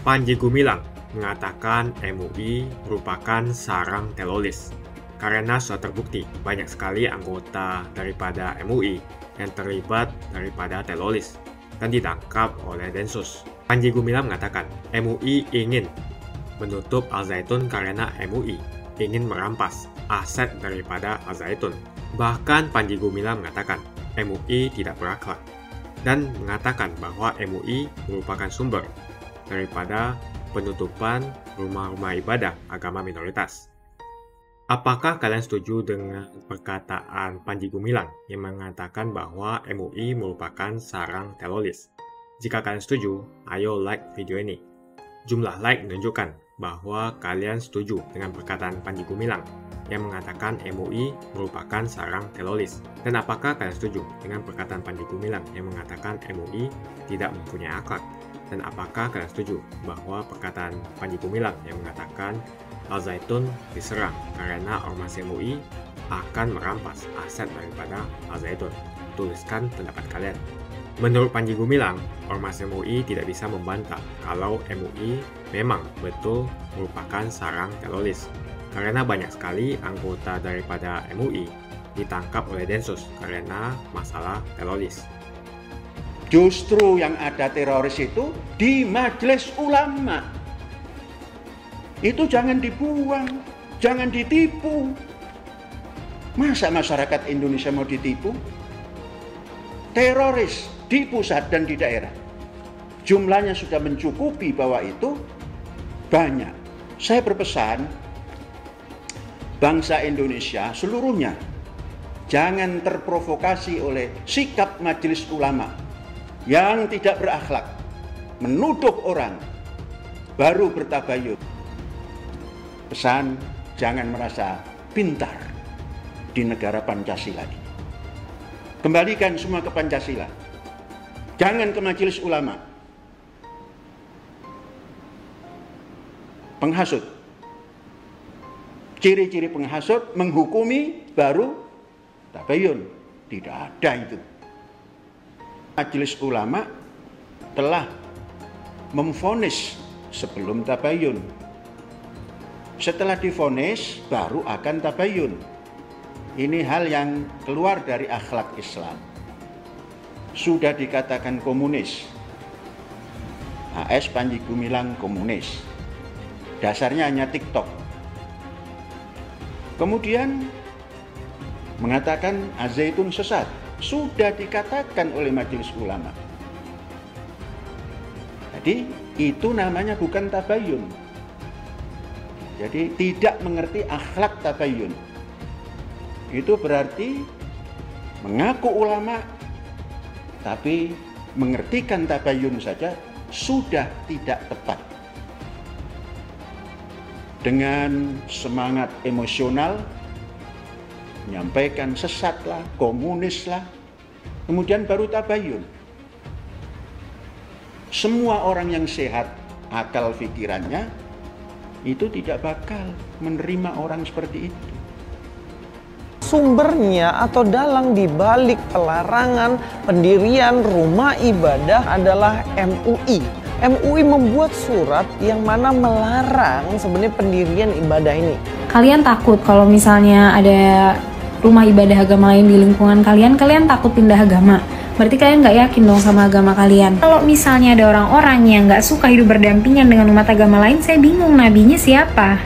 Panji Gumilang mengatakan MUI merupakan sarang teroris karena sudah terbukti banyak sekali anggota daripada MUI yang terlibat daripada teroris dan ditangkap oleh Densus. Panji Gumilang mengatakan MUI ingin menutup Al Zaitun karena MUI ingin merampas aset daripada Al Zaitun. Bahkan Panji Gumilang mengatakan MUI tidak berakhlak dan mengatakan bahwa MUI merupakan sumber daripada penutupan rumah-rumah ibadah agama minoritas. Apakah kalian setuju dengan perkataan Panji Gumilang yang mengatakan bahwa MUI merupakan sarang teroris? Jika kalian setuju, ayo like video ini. Jumlah like menunjukkan bahwa kalian setuju dengan perkataan Panji Gumilang yang mengatakan MUI merupakan sarang teroris. Dan apakah kalian setuju dengan perkataan Panji Gumilang yang mengatakan MUI tidak mempunyai akhlak? Dan apakah kalian setuju bahwa perkataan Panji Gumilang yang mengatakan Al Zaitun diserang karena ormas MUI akan merampas aset daripada Al Zaitun? Tuliskan pendapat kalian. Menurut Panji Gumilang, ormas MUI tidak bisa membantah kalau MUI memang betul merupakan sarang teroris karena banyak sekali anggota daripada MUI ditangkap oleh Densus karena masalah teroris. Justru yang ada teroris itu di majelis ulama. Itu jangan dibuang, jangan ditipu. Masa masyarakat Indonesia mau ditipu? Teroris di pusat dan di daerah. Jumlahnya sudah mencukupi bahwa itu banyak. Saya berpesan, bangsa Indonesia seluruhnya jangan terprovokasi oleh sikap majelis ulama yang tidak berakhlak, menuduh orang, baru bertabayun. Pesan, jangan merasa pintar di negara Pancasila ini. Kembalikan semua ke Pancasila. Jangan ke majelis ulama. Penghasut. Ciri-ciri penghasut menghukumi baru tabayun. Tidak ada itu. Majelis ulama telah memvonis sebelum tabayun. Setelah divonis baru akan tabayun. Ini hal yang keluar dari akhlak Islam. Sudah dikatakan komunis. HS Panji Gumilang komunis. Dasarnya hanya TikTok. Kemudian mengatakan Al Zaitun sesat. Sudah dikatakan oleh majelis ulama. Jadi itu namanya bukan tabayun. Jadi tidak mengerti akhlak tabayun. Itu berarti mengaku ulama tapi mengertikan tabayun saja sudah tidak tepat. Dengan semangat emosional menyampaikan sesatlah, komunislah, kemudian baru tabayun. Semua orang yang sehat akal pikirannya itu tidak bakal menerima orang seperti itu. Sumbernya atau dalang dibalik pelarangan pendirian rumah ibadah adalah MUI. MUI membuat surat yang mana melarang sebenarnya pendirian ibadah ini. Kalian takut kalau misalnya ada rumah ibadah agama lain di lingkungan kalian takut pindah agama. Berarti kalian nggak yakin dong sama agama kalian. Kalau misalnya ada orang-orang yang nggak suka hidup berdampingan dengan umat agama lain, saya bingung nabinya siapa?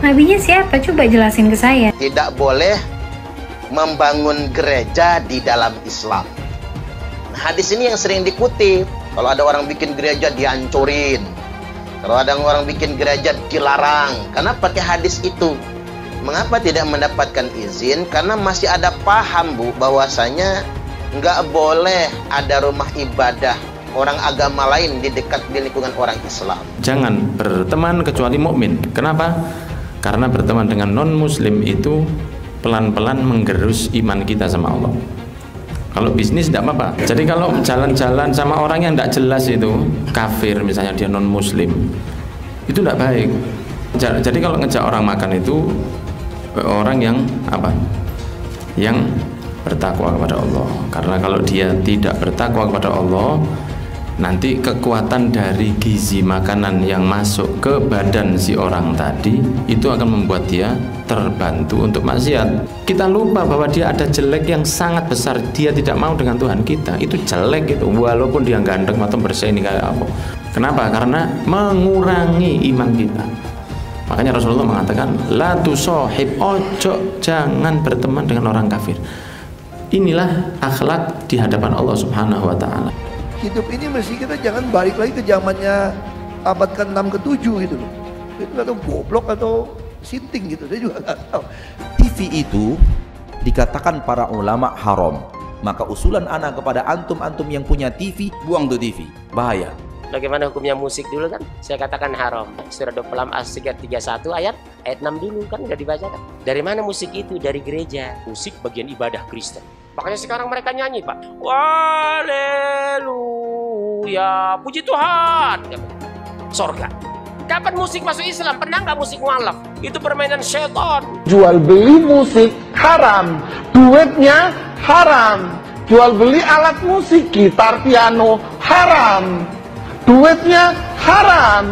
Nabinya siapa? Coba jelasin ke saya. Tidak boleh membangun gereja di dalam Islam. Hadis ini yang sering dikutip. Kalau ada orang bikin gereja dihancurin. Kalau ada orang bikin gereja dilarang. Karena pakai hadis itu. Mengapa tidak mendapatkan izin? Karena masih ada paham, Bu, bahwasanya nggak boleh ada rumah ibadah orang agama lain di dekat di lingkungan orang Islam. Jangan berteman kecuali mukmin. Kenapa? Karena berteman dengan non-muslim itu pelan-pelan menggerus iman kita sama Allah. Kalau bisnis tidak apa-apa. Jadi kalau jalan-jalan sama orang yang tidak jelas itu kafir, misalnya dia non-muslim, itu tidak baik. Jadi kalau ngejak orang makan itu orang yang apa? Yang bertakwa kepada Allah. Karena kalau dia tidak bertakwa kepada Allah, nanti kekuatan dari gizi makanan yang masuk ke badan si orang tadi itu akan membuat dia terbantu untuk maksiat. Kita lupa bahwa dia ada jelek yang sangat besar, dia tidak mau dengan Tuhan kita, itu jelek itu, walaupun dia ganteng atau bersih ini kayak apa. Kenapa? Karena mengurangi iman kita. Makanya Rasulullah mengatakan, la tusohib, ojo jangan berteman dengan orang kafir. Inilah akhlak di hadapan Allah Subhanahu wa Ta'ala. Hidup ini mesti kita jangan balik lagi ke zamannya abad ke-6 ke-7 gitu loh. Itu atau goblok atau sinting gitu, saya juga nggak tahu. TV itu dikatakan para ulama haram. Maka usulan anak kepada antum-antum yang punya TV, buang tuh TV, bahaya. Bagaimana hukumnya musik dulu kan? Saya katakan haram. Surah 26 As-Sighat 31 ayat 6 dulu kan udah dibacakan. Dari mana musik itu? Dari gereja. Musik bagian ibadah Kristen. Makanya sekarang mereka nyanyi, Pak. Haleluya, puji Tuhan. Sorga. Kapan musik masuk Islam? Pernah nggak musik mualaf? Itu permainan syaitan. Jual beli musik haram, duitnya haram. Jual beli alat musik, gitar, piano haram, duitnya haram.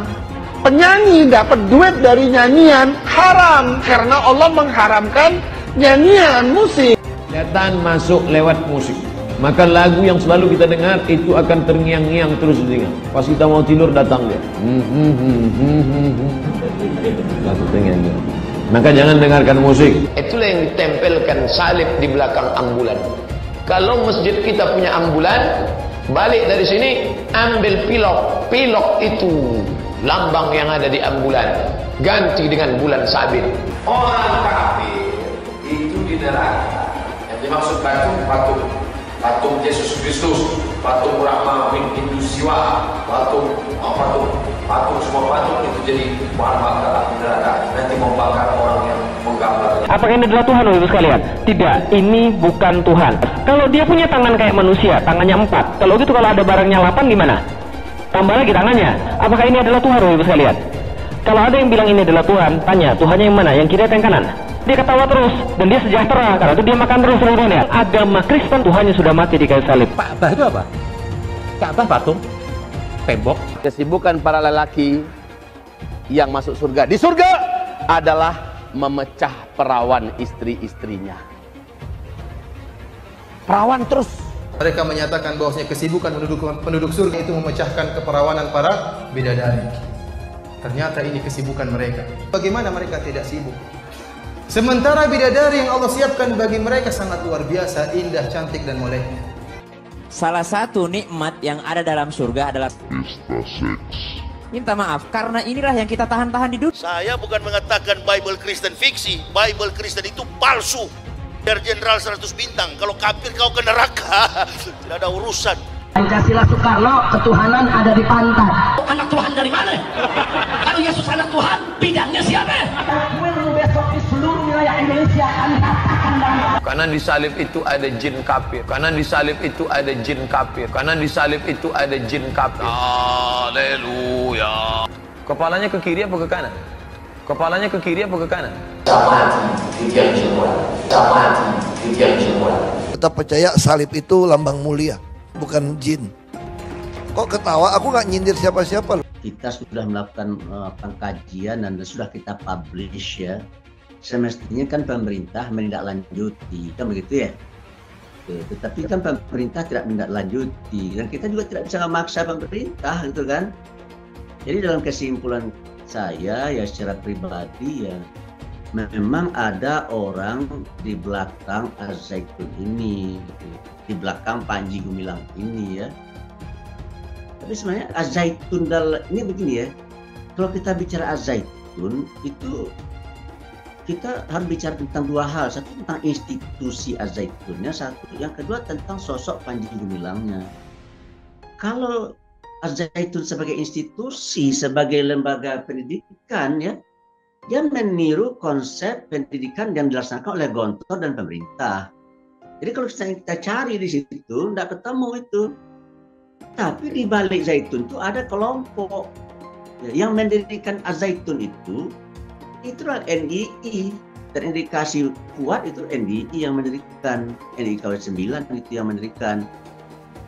Penyanyi dapat duit dari nyanyian haram, karena Allah mengharamkan nyanyian musik. Setan masuk lewat musik, maka lagu yang selalu kita dengar itu akan terngiang-ngiang terus di telinga. Pas kita mau tidur datang dia. Lagu terngiang-ngiang. Maka jangan dengarkan musik. Itulah yang ditempelkan salib di belakang ambulan. Kalau masjid kita punya ambulan, balik dari sini ambil pilok. Pilok itu lambang yang ada di ambulan. Ganti dengan bulan sabit. Orang kafir itu di neraka. Dimaksud patung Yesus Kristus, patung Brahma, Hindu Siwa, patung semua patung itu jadi bahan bakar api neraka, nanti membakar orang yang menggambarnya. Apakah ini adalah Tuhan, Bapak sekalian? Tidak, ini bukan Tuhan. Kalau dia punya tangan kayak manusia, tangannya 4. Kalau gitu kalau ada barangnya 8 gimana? Tambah lagi tangannya. Apakah ini adalah Tuhan, Bapak sekalian? Kalau ada yang bilang ini adalah Tuhan, tanya Tuhannya yang mana? Yang kiri atau yang kanan? Dia ketawa terus dan dia sejahtera karena itu dia makan terus seluruhnya. Agama Kristen Tuhannya sudah mati di kayu salib. Ka'bah itu apa? Ka'bah patung, tembok. Kesibukan para lelaki yang masuk surga di surga adalah memecah perawan istri-istrinya. Perawan terus. Mereka menyatakan bahwasanya kesibukan penduduk surga itu memecahkan keperawanan para bidadari. Ternyata ini kesibukan mereka. Bagaimana mereka tidak sibuk? Sementara bidadari yang Allah siapkan bagi mereka sangat luar biasa, indah, cantik, dan moleknya. Salah satu nikmat yang ada dalam surga adalah pesta seks. Minta maaf, karena inilah yang kita tahan-tahan di dunia. Saya bukan mengatakan Bible Kristen fiksi. Bible Kristen itu palsu. Biar jenderal 100 bintang. Kalau kafir kau ke neraka. Tidak ada urusan. Pancasila Soekarno, ketuhanan ada di pantat. Anak Tuhan dari mana? Kalau Yesus anak Tuhan, bidangnya siapa? Besok di seluruh wilayah Indonesia akan katakan dalam. Kanan di salib itu ada jin kafir. Kanan di salib itu ada jin kafir. Kanan di salib itu ada jin kafir. Haleluya. Kepalanya ke kiri apa ke kanan? Kepalanya ke kiri apa ke kanan? Kita percaya salib itu lambang mulia, bukan jin. Kok ketawa? Aku nggak nyindir siapa-siapa loh. Kita sudah melakukan pengkajian dan sudah kita publish ya. Semestinya kan pemerintah menindaklanjuti, kan begitu ya. Tetapi kan pemerintah tidak menindaklanjuti dan kita juga tidak bisa memaksa pemerintah gitu kan. Jadi dalam kesimpulan saya ya secara pribadi ya, memang ada orang di belakang Az-Zaitun ini, gitu. Di belakang Panji Gumilang ini ya. Tapi sebenarnya Az-Zaitun ini begini ya, kalau kita bicara Az-Zaitun itu kita harus bicara tentang dua hal. Satu tentang institusi Az-Zaitunnya, satu yang kedua tentang sosok Panji Gumilangnya. Kalau Az-Zaitun sebagai institusi, sebagai lembaga pendidikan ya, dia meniru konsep pendidikan yang dilaksanakan oleh Gontor dan pemerintah. Jadi kalau kita cari di situ, tidak ketemu itu. Tapi di balik Zaitun itu ada kelompok yang mendirikan Az-Zaitun itulah NII. Terindikasi kuat itu NII yang mendirikan, NII KW 9 itu yang mendirikan.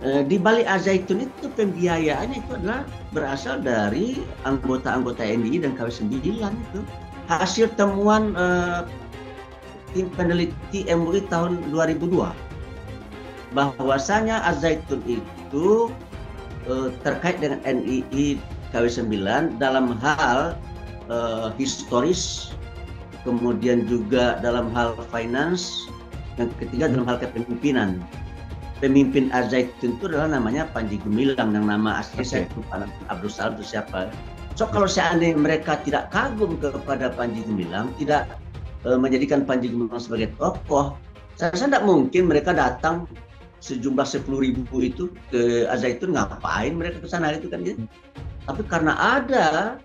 Di balik Al-Zaitun itu pembiayaannya itu adalah berasal dari anggota-anggota NDI dan KW9 itu. Hasil temuan tim peneliti MUI tahun 2002 bahwasanya Al-Zaitun itu terkait dengan NII KW9 dalam hal historis, kemudian juga dalam hal finance, yang ketiga dalam hal kepemimpinan. Pemimpin Al-Zaitun itu adalah namanya Panji Gumilang, yang nama aslinya saya lupa, Abdul Salam itu siapa. So kalau seandainya mereka tidak kagum kepada Panji Gumilang, tidak menjadikan Panji Gumilang sebagai tokoh, saya rasa tidak mungkin mereka datang sejumlah 10.000 itu ke Al-Zaitun. Ngapain mereka ke sana itu kan ya? Tapi karena ada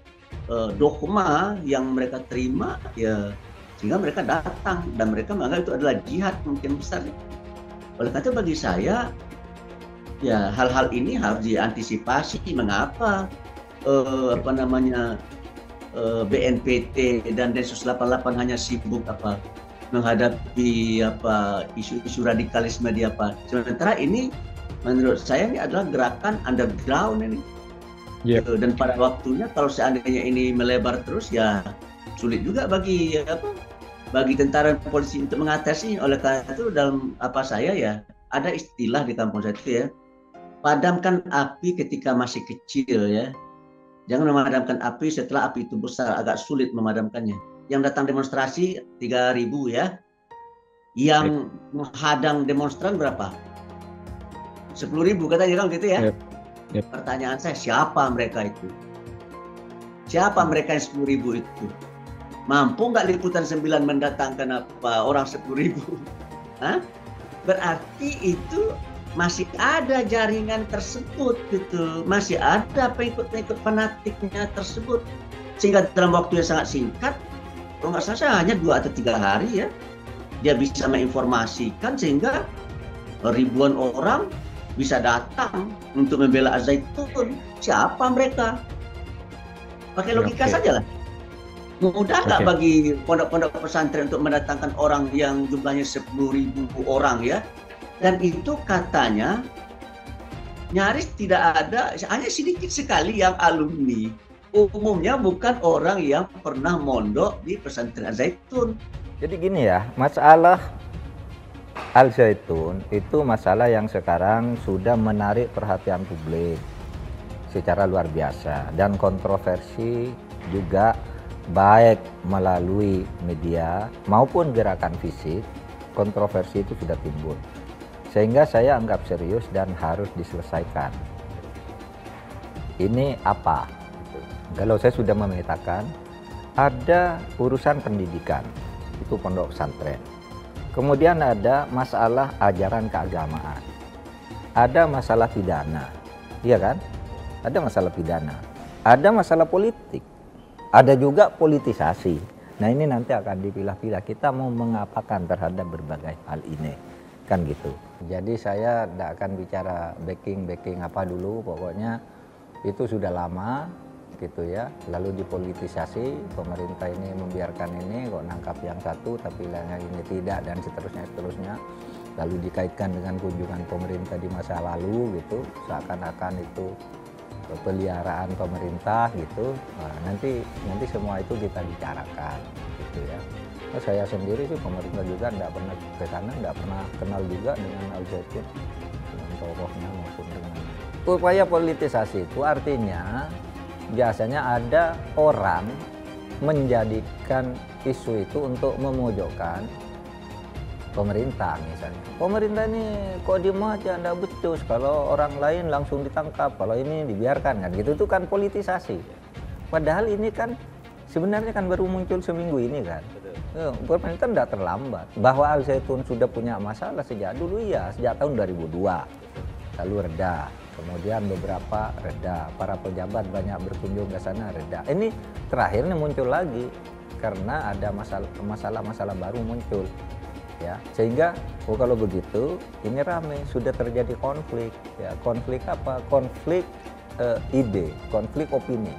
dogma yang mereka terima, ya sehingga mereka datang dan mereka menganggap itu adalah jihad mungkin besar. Oleh karena itu bagi saya, ya hal-hal ini harus diantisipasi. Mengapa BNPT dan Densus 88 hanya sibuk menghadapi isu-isu radikalisme di sementara ini menurut saya ini adalah gerakan underground ini. Dan pada waktunya kalau seandainya ini melebar terus, ya sulit juga bagi tentara dan polisi untuk mengatasi. Oleh karena itu dalam saya ya ada istilah di kampung saya itu ya, padamkan api ketika masih kecil ya. Jangan memadamkan api setelah api itu besar, agak sulit memadamkannya. Yang datang demonstrasi 3.000 ya. Yang menghadang demonstran berapa? 10.000 katanya kan gitu ya. Pertanyaan saya, siapa mereka itu? Siapa mereka yang 10.000 itu? Mampu nggak Liputan 9 mendatangkan orang 10.000? Berarti itu masih ada jaringan tersebut gitu, masih ada pengikut-pengikut fanatiknya tersebut, sehingga dalam waktu yang sangat singkat, kalau nggak salah hanya 2 atau 3 hari ya, dia bisa menginformasikan sehingga ribuan orang bisa datang untuk membela Al-Zaitun. Siapa mereka? Pakai logika saja lah. Mudah nggak bagi pondok-pondok pesantren untuk mendatangkan orang yang jumlahnya 10.000 orang ya? Dan itu katanya nyaris tidak ada, hanya sedikit sekali yang alumni. Umumnya bukan orang yang pernah mondok di pesantren Al-Zaitun. Jadi gini ya, masalah Al-Zaitun itu masalah yang sekarang sudah menarik perhatian publik secara luar biasa, dan kontroversi juga baik melalui media maupun gerakan fisik. Kontroversi itu sudah timbul, sehingga saya anggap serius dan harus diselesaikan. Ini apa? Kalau saya sudah memetakan, ada urusan pendidikan, itu pondok pesantren. Kemudian ada masalah ajaran keagamaan. Ada masalah pidana, iya kan? Ada masalah pidana. Ada masalah politik. Ada juga politisasi. Nah ini nanti akan dipilah-pilah. Kita mau mengapakan terhadap berbagai hal ini. Kan gitu. Jadi saya tidak akan bicara backing apa dulu, pokoknya itu sudah lama gitu ya. Lalu dipolitisasi, pemerintah ini membiarkan ini, kok nangkap yang satu tapi yang ini tidak, dan seterusnya. Lalu dikaitkan dengan kunjungan pemerintah di masa lalu gitu, seakan-akan itu peliharaan pemerintah gitu. Nah, nanti semua itu kita bicarakan gitu ya. Nah, saya sendiri sih pemerintah juga tidak pernah ke sana, tidak pernah kenal juga dengan Al-Zaitun, dengan tokohnya maupun dengan upaya politisasi. Itu artinya biasanya ada orang menjadikan isu itu untuk memojokkan pemerintah misalnya. Pemerintah ini kok diem aja, tidak becus, kalau orang lain langsung ditangkap, kalau ini dibiarkan kan gitu. Itu kan politisasi. Padahal ini kan sebenarnya kan baru muncul seminggu ini kan. Pemerintah tidak terlambat. Bahwa Al-Zaitun sudah punya masalah sejak dulu ya, sejak tahun 2002. Lalu reda, kemudian beberapa reda, para pejabat banyak berkunjung ke sana, reda. Ini terakhirnya muncul lagi karena ada masalah-masalah baru muncul. Ya, sehingga kalau begitu ini ramai, sudah terjadi konflik ya. Konflik apa? Konflik ide, konflik opini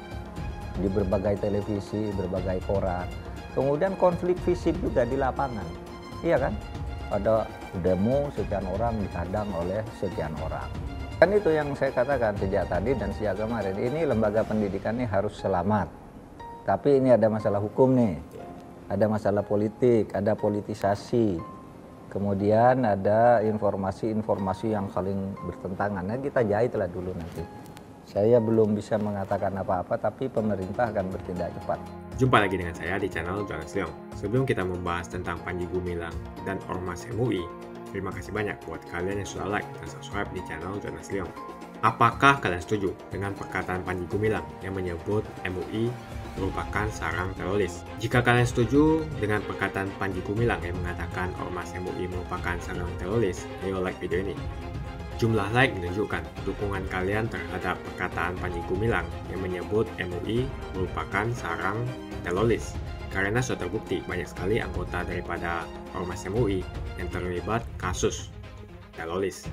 di berbagai televisi, berbagai koran. Kemudian konflik fisik juga di lapangan, iya kan? Ada demo sekian orang dihadang oleh sekian orang. Kan itu yang saya katakan sejak tadi dan sejak kemarin, ini lembaga pendidikan ini harus selamat. Tapi ini ada masalah hukum nih, ada masalah politik, ada politisasi, kemudian ada informasi-informasi yang saling bertentangan. Nah, kita jahitlah dulu nanti. Saya belum bisa mengatakan apa-apa, tapi pemerintah akan bertindak cepat. Jumpa lagi dengan saya di channel Jonas Leong. Sebelum kita membahas tentang Panji Gumilang dan Ormas MUI, terima kasih banyak buat kalian yang sudah like dan subscribe di channel Jonas Leong. Apakah kalian setuju dengan perkataan Panji Gumilang yang menyebut MUI merupakan sarang teroris? Jika kalian setuju dengan perkataan Panji Gumilang yang mengatakan Ormas MUI merupakan sarang teroris, ayo like video ini. Jumlah like menunjukkan dukungan kalian terhadap perkataan Panji Gumilang yang menyebut MUI merupakan sarang teroris. Karena sudah terbukti banyak sekali anggota daripada Ormas MUI yang terlibat kasus teroris.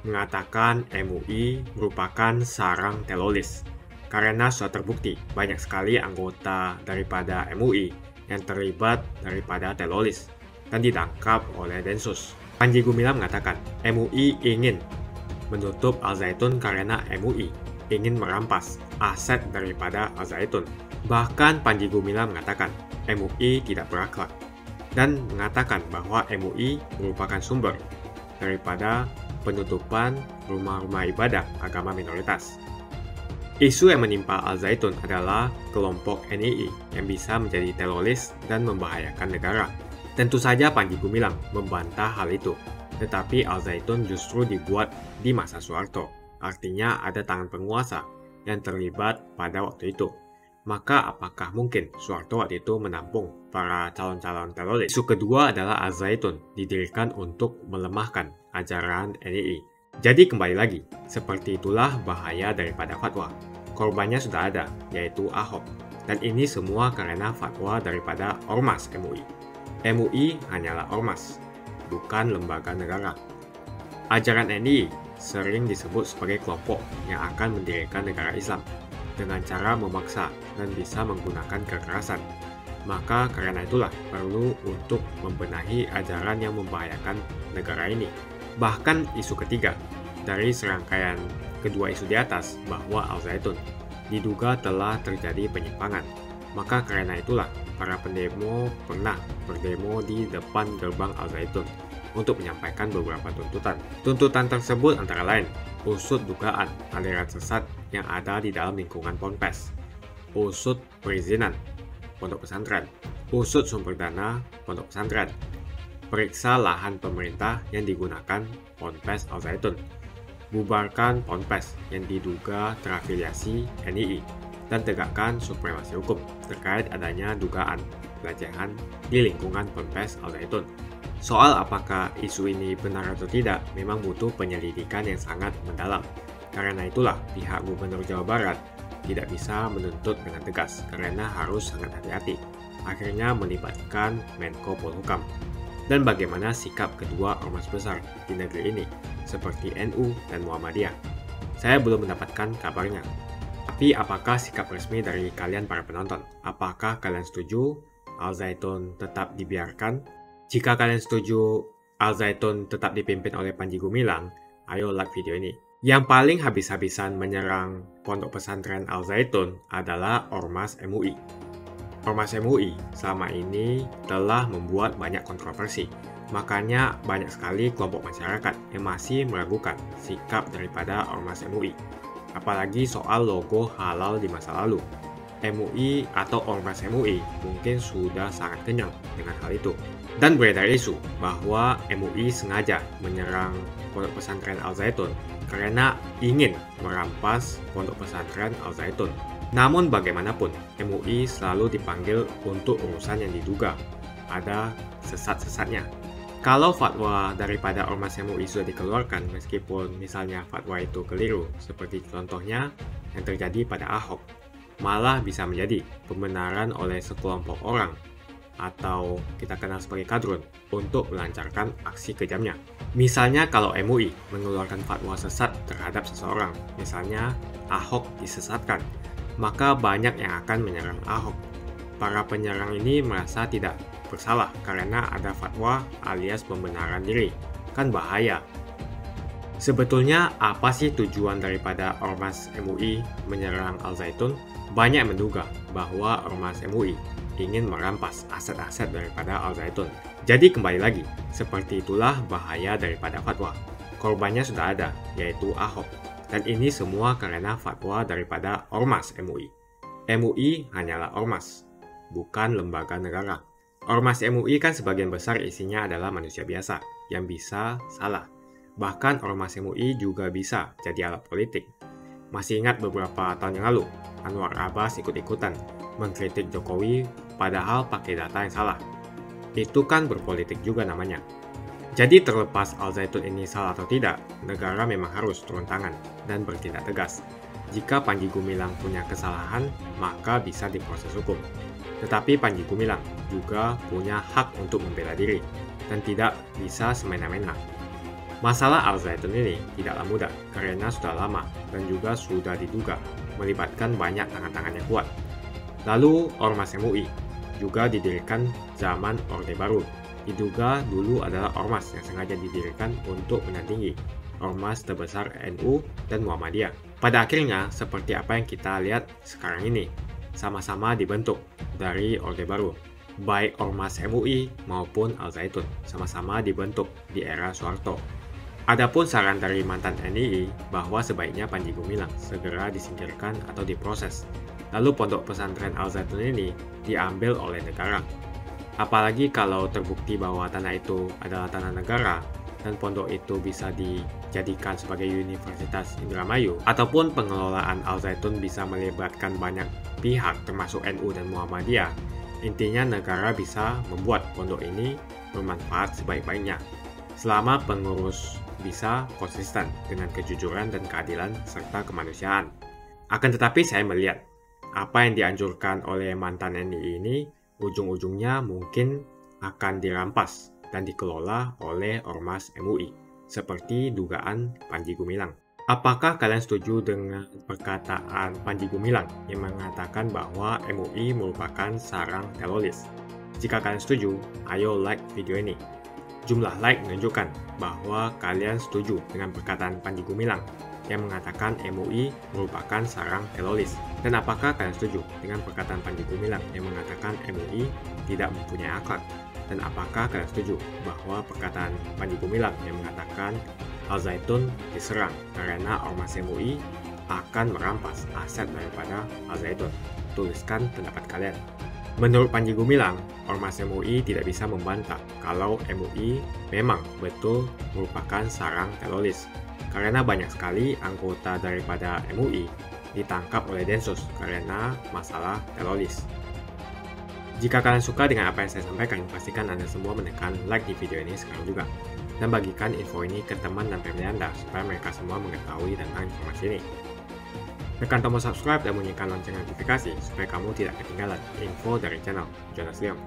Mengatakan MUI merupakan sarang teroris. Karena sudah terbukti banyak sekali anggota daripada MUI yang terlibat daripada teroris dan ditangkap oleh Densus. Panji Gumilang mengatakan MUI ingin menutup Al Zaitun karena MUI ingin merampas aset daripada Al Zaitun. Bahkan Panji Gumilang mengatakan MUI tidak berakhlak dan mengatakan bahwa MUI merupakan sumber daripada penutupan rumah-rumah ibadah agama minoritas. Isu yang menimpa Al Zaitun adalah kelompok NII yang bisa menjadi teroris dan membahayakan negara. Tentu saja Panji Gumilang membantah hal itu, tetapi Al Zaitun justru dibuat di masa Soeharto. Artinya ada tangan penguasa yang terlibat pada waktu itu. Maka apakah mungkin Soeharto waktu itu menampung para calon-calon teroris? Isu kedua adalah Al Zaitun didirikan untuk melemahkan ajaran NII. Jadi kembali lagi, seperti itulah bahaya daripada fatwa. Korbannya sudah ada, yaitu Ahok. Dan ini semua karena fatwa daripada Ormas MUI. MUI hanyalah ormas, bukan lembaga negara. Ajaran NII sering disebut sebagai kelompok yang akan mendirikan negara Islam dengan cara memaksa dan bisa menggunakan kekerasan. Maka karena itulah perlu untuk membenahi ajaran yang membahayakan negara ini. Bahkan isu ketiga dari serangkaian kedua isu di atas bahwa Al Zaitun diduga telah terjadi penyimpangan. Maka karena itulah para pendemo pernah berdemo di depan gerbang Al Zaitun untuk menyampaikan beberapa tuntutan. Tuntutan tersebut antara lain usut dugaan aliran sesat yang ada di dalam lingkungan Ponpes, usut perizinan pondok pesantren, usut sumber dana pondok pesantren, periksa lahan pemerintah yang digunakan Ponpes Al Zaitun, bubarkan Ponpes yang diduga terafiliasi NII, dan tegakkan supremasi hukum terkait adanya dugaan pelecehan di lingkungan Ponpes Al Zaitun. Soal apakah isu ini benar atau tidak memang butuh penyelidikan yang sangat mendalam. Karena itulah pihak Gubernur Jawa Barat tidak bisa menuntut dengan tegas karena harus sangat hati-hati. Akhirnya melibatkan Menko Polhukam. Dan bagaimana sikap kedua ormas besar di negeri ini seperti NU dan Muhammadiyah? Saya belum mendapatkan kabarnya. Tapi apakah sikap resmi dari kalian para penonton? Apakah kalian setuju Al Zaitun tetap dibiarkan? Jika kalian setuju Al Zaitun tetap dipimpin oleh Panji Gumilang, ayo like video ini. Yang paling habis-habisan menyerang pondok pesantren Al Zaitun adalah Ormas MUI. Ormas MUI selama ini telah membuat banyak kontroversi. Makanya banyak sekali kelompok masyarakat yang masih meragukan sikap daripada Ormas MUI. Apalagi soal logo halal di masa lalu. MUI atau Ormas MUI mungkin sudah sangat kenyang dengan hal itu. Dan beredar isu bahwa MUI sengaja menyerang pondok pesantren Al Zaitun karena ingin merampas pondok pesantren Al Zaitun. Namun bagaimanapun, MUI selalu dipanggil untuk urusan yang diduga ada sesat-sesatnya. Kalau fatwa daripada Ormas MUI sudah dikeluarkan, meskipun misalnya fatwa itu keliru, seperti contohnya yang terjadi pada Ahok, malah bisa menjadi pembenaran oleh sekelompok orang atau kita kenal sebagai kadrun untuk melancarkan aksi kejamnya. Misalnya kalau MUI mengeluarkan fatwa sesat terhadap seseorang, misalnya Ahok disesatkan, maka banyak yang akan menyerang Ahok. Para penyerang ini merasa tidak bersalah karena ada fatwa alias pembenaran diri. Kan bahaya. Sebetulnya apa sih tujuan daripada Ormas MUI menyerang Al Zaitun? Banyak menduga bahwa Ormas MUI ingin merampas aset-aset daripada Al Zaitun. Jadi kembali lagi, seperti itulah bahaya daripada fatwa. Korbannya sudah ada, yaitu Ahok. Dan ini semua karena fatwa daripada Ormas MUI. MUI hanyalah ormas, bukan lembaga negara. Ormas MUI kan sebagian besar isinya adalah manusia biasa, yang bisa salah. Bahkan Ormas MUI juga bisa jadi alat politik. Masih ingat beberapa tahun yang lalu, Anwar Abbas ikut-ikutan mengkritik Jokowi padahal pakai data yang salah. Itu kan berpolitik juga namanya. Jadi terlepas Al Zaitun ini salah atau tidak, negara memang harus turun tangan dan bertindak tegas. Jika Panji Gumilang punya kesalahan, maka bisa diproses hukum. Tetapi Panji Gumilang juga punya hak untuk membela diri dan tidak bisa semena-mena. Masalah Al Zaitun ini tidaklah mudah karena sudah lama dan juga sudah diduga melibatkan banyak tangan-tangan yang kuat. Lalu Ormas MUI juga didirikan zaman Orde Baru. Diduga dulu adalah ormas yang sengaja didirikan untuk menandingi ormas terbesar NU dan Muhammadiyah. Pada akhirnya seperti apa yang kita lihat sekarang ini, sama-sama dibentuk dari Orde Baru. Baik Ormas MUI maupun Al Zaitun sama-sama dibentuk di era Soeharto. Adapun saran dari mantan NII bahwa sebaiknya Panji Gumilang segera disingkirkan atau diproses. Lalu pondok pesantren Al Zaitun ini diambil oleh negara. Apalagi kalau terbukti bahwa tanah itu adalah tanah negara dan pondok itu bisa dijadikan sebagai Universitas Indramayu, ataupun pengelolaan Al Zaitun bisa melibatkan banyak pihak termasuk NU dan Muhammadiyah. Intinya negara bisa membuat pondok ini bermanfaat sebaik-baiknya selama pengurus bisa konsisten dengan kejujuran dan keadilan serta kemanusiaan. Akan tetapi saya melihat apa yang dianjurkan oleh mantan NII ini ujung-ujungnya mungkin akan dirampas dan dikelola oleh Ormas MUI, seperti dugaan Panji Gumilang. Apakah kalian setuju dengan perkataan Panji Gumilang yang mengatakan bahwa MUI merupakan sarang teroris? Jika kalian setuju, ayo like video ini. Jumlah like menunjukkan bahwa kalian setuju dengan perkataan Panji Gumilang yang mengatakan MUI merupakan sarang teroris. Dan apakah kalian setuju dengan perkataan Panji Gumilang yang mengatakan MUI tidak mempunyai akhlak? Dan apakah kalian setuju bahwa perkataan Panji Gumilang yang mengatakan Al Zaitun diserang karena Ormas MUI akan merampas aset daripada Al Zaitun? Tuliskan pendapat kalian. Menurut Panji Gumilang, Ormas MUI tidak bisa membantah kalau MUI memang betul merupakan sarang teroris, karena banyak sekali anggota daripada MUI ditangkap oleh Densus karena masalah teroris. Jika kalian suka dengan apa yang saya sampaikan, pastikan Anda semua menekan like di video ini sekarang juga, dan bagikan info ini ke teman dan family Anda supaya mereka semua mengetahui tentang informasi ini. Tekan tombol subscribe dan bunyikan lonceng notifikasi supaya kamu tidak ketinggalan info dari channel Jonas Leong.